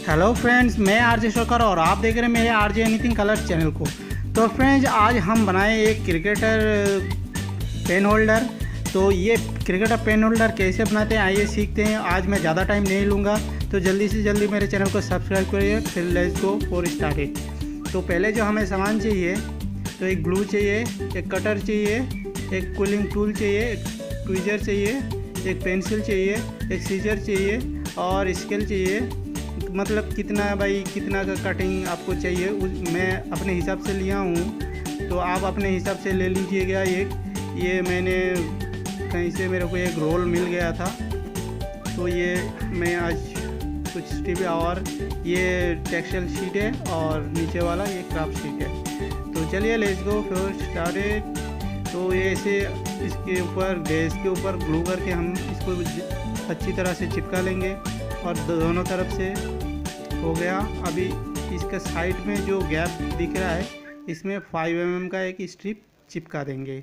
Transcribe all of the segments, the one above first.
Hello friends, मैं RJ shocker और आप देख रहे हैं मेरे आरजे एनीथिंग कलर चैनल को। तो फ्रेंड्स, आज हम बनाए एक क्रिकेटर पेन होल्डर। तो ये क्रिकेटर पेन होल्डर कैसे बनाते हैं आइए सीखते हैं। आज मैं ज़्यादा टाइम नहीं लूँगा, तो जल्दी से जल्दी मेरे चैनल को सब्सक्राइब करिए। फिर लेट्स गो फॉर स्टार्ट। तो पहले जो हमें सामान चाहिए, तो एक ग्लू चाहिए, एक कटर चाहिए, एक क्विलिंग टूल चाहिए, एक ट्वीजर चाहिए, एक पेंसिल चाहिए, एक सीजर चाहिए और स्केल चाहिए। मतलब कितना भाई, कितना का कटिंग आपको चाहिए मैं अपने हिसाब से लिया हूँ, तो आप अपने हिसाब से ले लीजिएगा। ये मैंने कहीं से मेरे को एक रोल मिल गया था, तो ये मैं आज कुछ स्टिप और ये टेक्सचर शीट है और नीचे वाला ये क्राफ्ट शीट है। तो चलिए लेट्स गो फॉर स्टार्टेड। तो ये ऐसे इसके ऊपर गैस के ऊपर ग्लू करके हम इसको अच्छी तरह से चिपका लेंगे और दोनों तरफ से हो गया। अभी इसके साइड में जो गैप दिख रहा है, इसमें 5 mm का एक स्ट्रिप चिपका देंगे।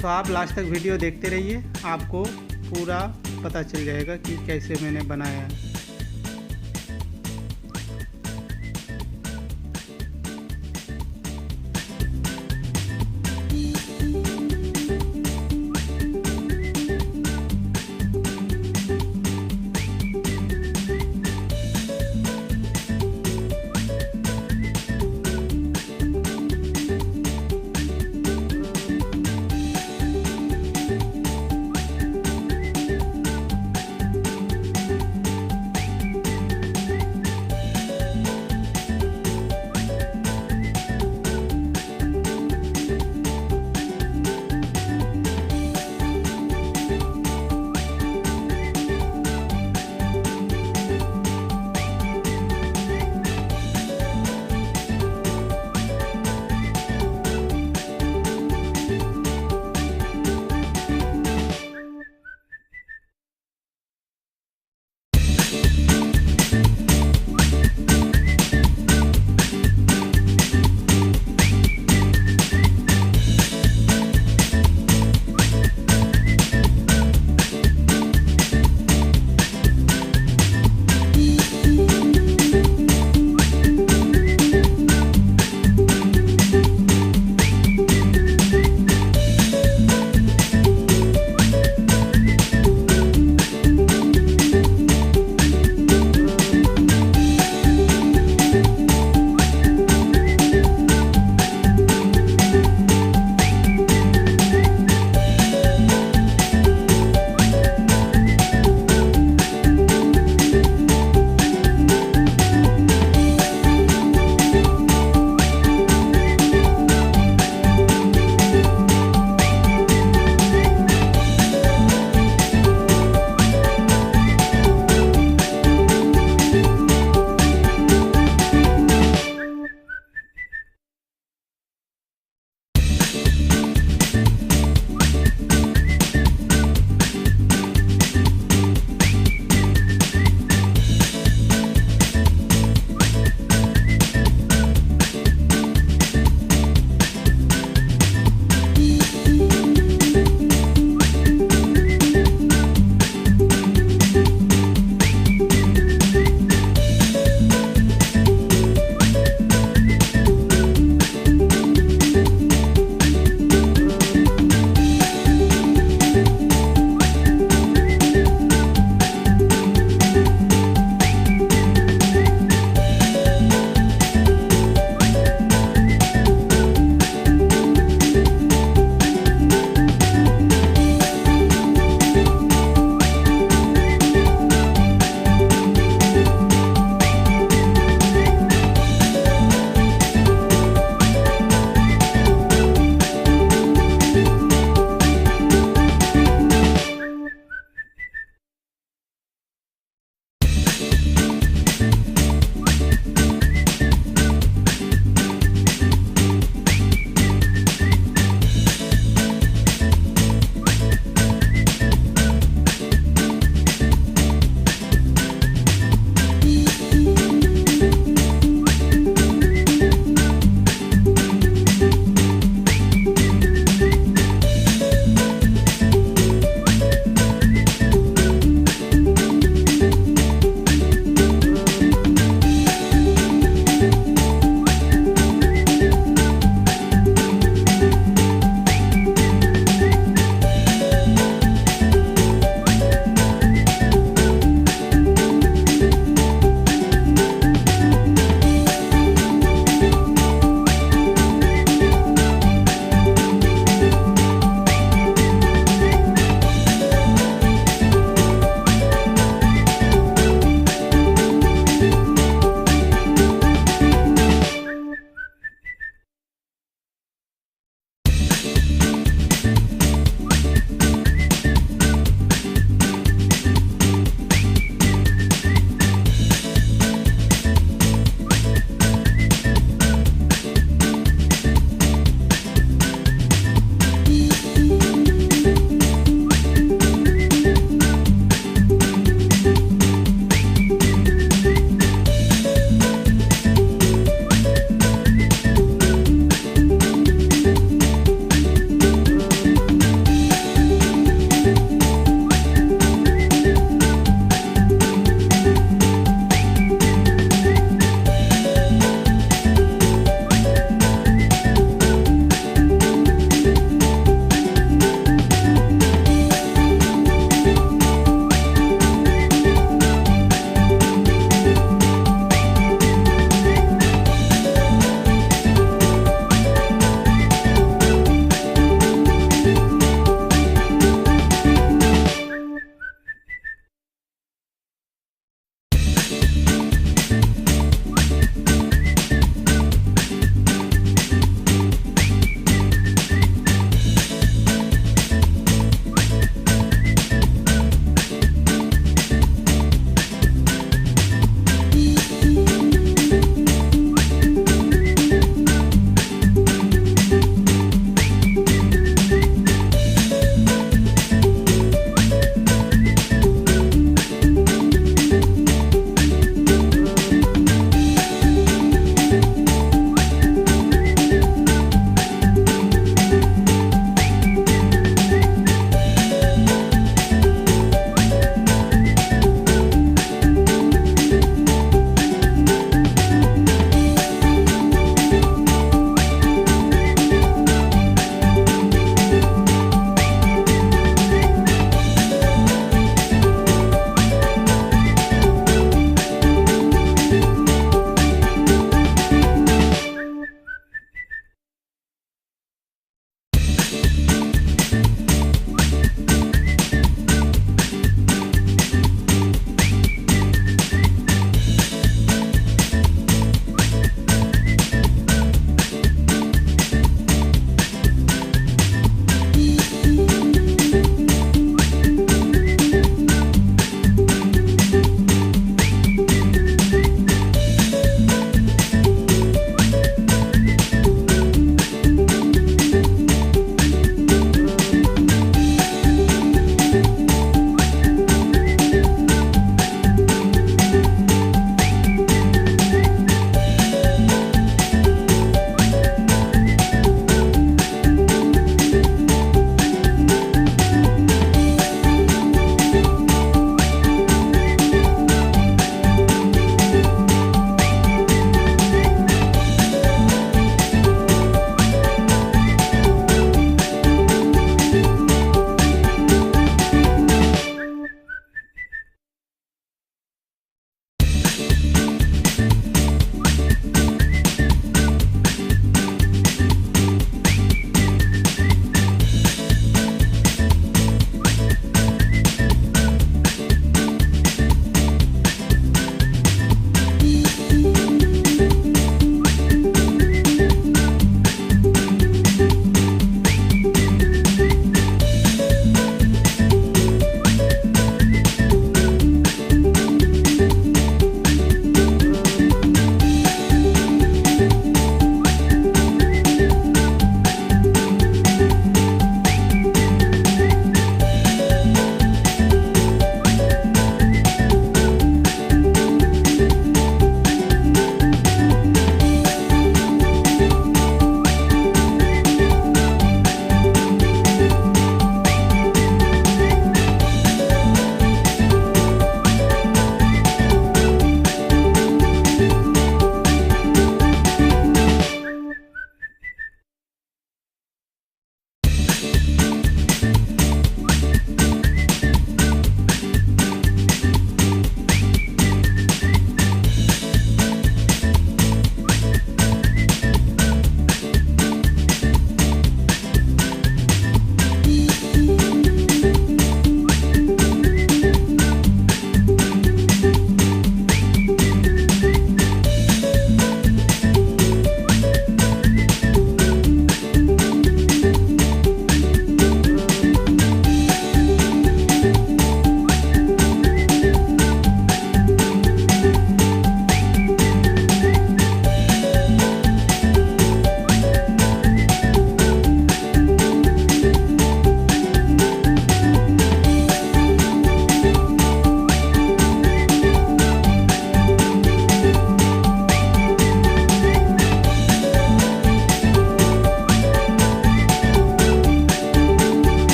तो आप लास्ट तक वीडियो देखते रहिए, आपको पूरा पता चल जाएगा कि कैसे मैंने बनाया है।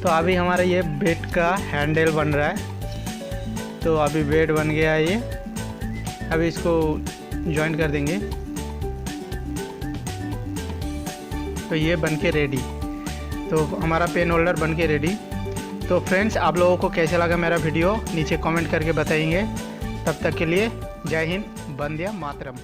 तो अभी हमारा ये बेड का हैंडल बन रहा है। तो अभी बेड बन गया है ये, अभी इसको जॉइन कर देंगे। तो ये बन के रेडी, तो हमारा पेन होल्डर बन के रेडी। तो फ्रेंड्स, आप लोगों को कैसा लगा मेरा वीडियो नीचे कमेंट करके बताएंगे। तब तक के लिए जय हिंद, वंदे मातरम।